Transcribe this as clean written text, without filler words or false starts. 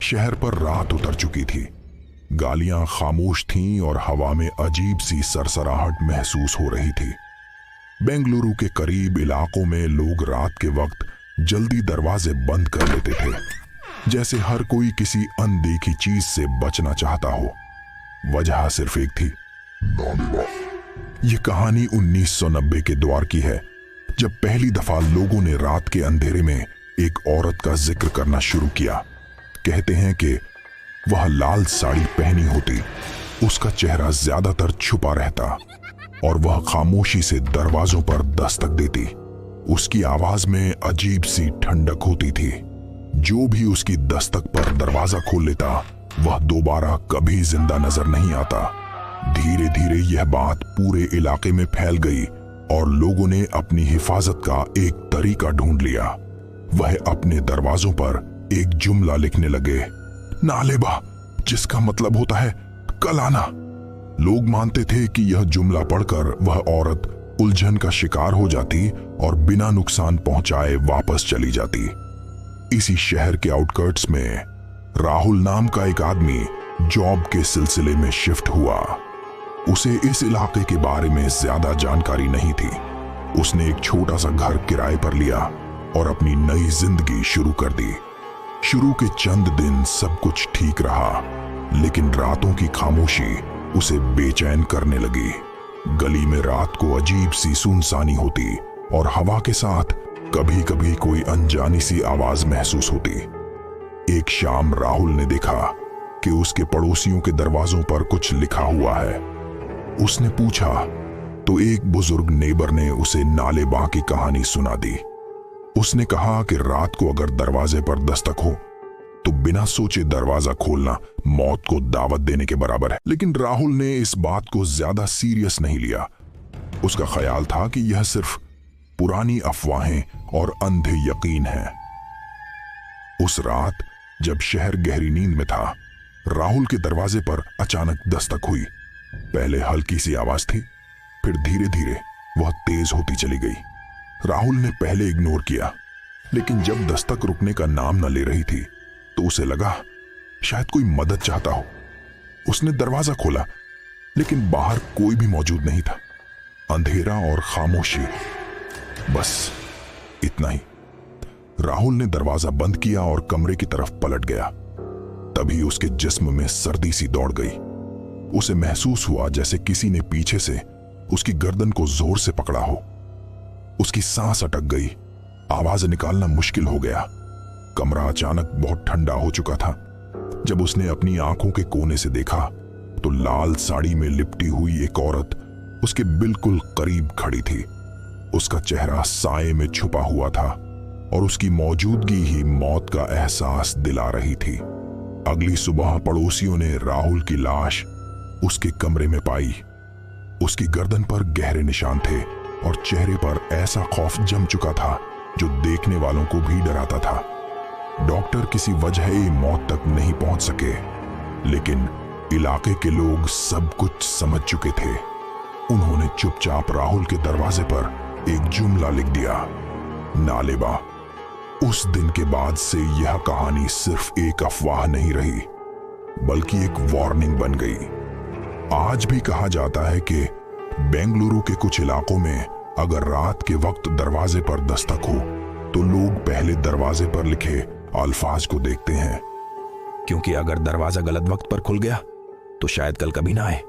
शहर पर रात उतर चुकी थी। गालियां खामोश थीं और हवा में अजीब सी सरसराहट महसूस हो रही थी। बेंगलुरु के करीब इलाकों में लोग रात के वक्त जल्दी दरवाजे बंद कर लेते थे, जैसे हर कोई किसी अनदेखी चीज से बचना चाहता हो। वजह सिर्फ एक थी, यह कहानी 1990 के दौर की है, जब पहली दफा लोगों ने रात के अंधेरे में एक औरत का जिक्र करना शुरू किया। कहते हैं कि वह लाल साड़ी पहनी होती, उसका चेहरा ज्यादातर छुपा रहता और वह खामोशी से दरवाजों पर दस्तक देती। उसकी आवाज में अजीब सी ठंडक होती थी। जो भी उसकी दस्तक पर दरवाजा खोल लेता वह दोबारा कभी जिंदा नजर नहीं आता। धीरे धीरे यह बात पूरे इलाके में फैल गई और लोगों ने अपनी हिफाजत का एक तरीका ढूंढ लिया। वह अपने दरवाजों पर एक जुमला लिखने लगे, नालेबा, जिसका मतलब होता है कल आना। लोग मानते थे कि यह जुमला पढ़कर वह औरत उलझन का शिकार हो जाती और बिना नुकसान पहुंचाए वापस चली जाती। इसी शहर के आउटकर्ट्स में राहुल नाम का एक आदमी जॉब के सिलसिले में शिफ्ट हुआ। उसे इस इलाके के बारे में ज्यादा जानकारी नहीं थी। उसने एक छोटा सा घर किराए पर लिया और अपनी नई जिंदगी शुरू कर दी। शुरू के चंद दिन सब कुछ ठीक रहा, लेकिन रातों की खामोशी उसे बेचैन करने लगी। गली में रात को अजीब सी सुनसानी होती और हवा के साथ कभी कभी कोई अनजानी सी आवाज महसूस होती। एक शाम राहुल ने देखा कि उसके पड़ोसियों के दरवाजों पर कुछ लिखा हुआ है। उसने पूछा तो एक बुजुर्ग नेबर ने उसे नालेबा की कहानी सुना दी। उसने कहा कि रात को अगर दरवाजे पर दस्तक हो तो बिना सोचे दरवाजा खोलना मौत को दावत देने के बराबर है। लेकिन राहुल ने इस बात को ज्यादा सीरियस नहीं लिया। उसका ख्याल था कि यह सिर्फ पुरानी अफवाहें और अंधे यकीन हैं। उस रात जब शहर गहरी नींद में था, राहुल के दरवाजे पर अचानक दस्तक हुई। पहले हल्की सी आवाज थी, फिर धीरे धीरे वह तेज होती चली गई। राहुल ने पहले इग्नोर किया, लेकिन जब दस्तक रुकने का नाम न ले रही थी तो उसे लगा शायद कोई मदद चाहता हो। उसने दरवाजा खोला, लेकिन बाहर कोई भी मौजूद नहीं था। अंधेरा और खामोशी, बस इतना ही। राहुल ने दरवाजा बंद किया और कमरे की तरफ पलट गया। तभी उसके जिस्म में सर्दी सी दौड़ गई। उसे महसूस हुआ जैसे किसी ने पीछे से उसकी गर्दन को जोर से पकड़ा हो। उसकी सांस अटक गई, आवाज निकालना मुश्किल हो गया। कमरा अचानक बहुत ठंडा हो चुका था। जब उसने अपनी आंखों के कोने से देखा तो लाल साड़ी में लिपटी हुई एक औरत उसके बिल्कुल करीब खड़ी थी। उसका चेहरा साए में छुपा हुआ था और उसकी मौजूदगी ही मौत का एहसास दिला रही थी। अगली सुबह पड़ोसियों ने राहुल की लाश उसके कमरे में पाई। उसकी गर्दन पर गहरे निशान थे और चेहरे पर ऐसा खौफ जम चुका था जो देखने वालों को भी डराता था। डॉक्टर किसी वजह मौत तक नहीं पहुंच सके, लेकिन इलाके के लोग सब कुछ समझ चुके थे। उन्होंने चुपचाप राहुल के दरवाजे पर एक जुमला लिख दिया, नालेबा। उस दिन के बाद से यह कहानी सिर्फ एक अफवाह नहीं रही, बल्कि एक वार्निंग बन गई। आज भी कहा जाता है कि बेंगलुरु के कुछ इलाकों में अगर रात के वक्त दरवाजे पर दस्तक हो तो लोग पहले दरवाजे पर लिखे अल्फाज को देखते हैं, क्योंकि अगर दरवाजा गलत वक्त पर खुल गया तो शायद कल कभी ना आए।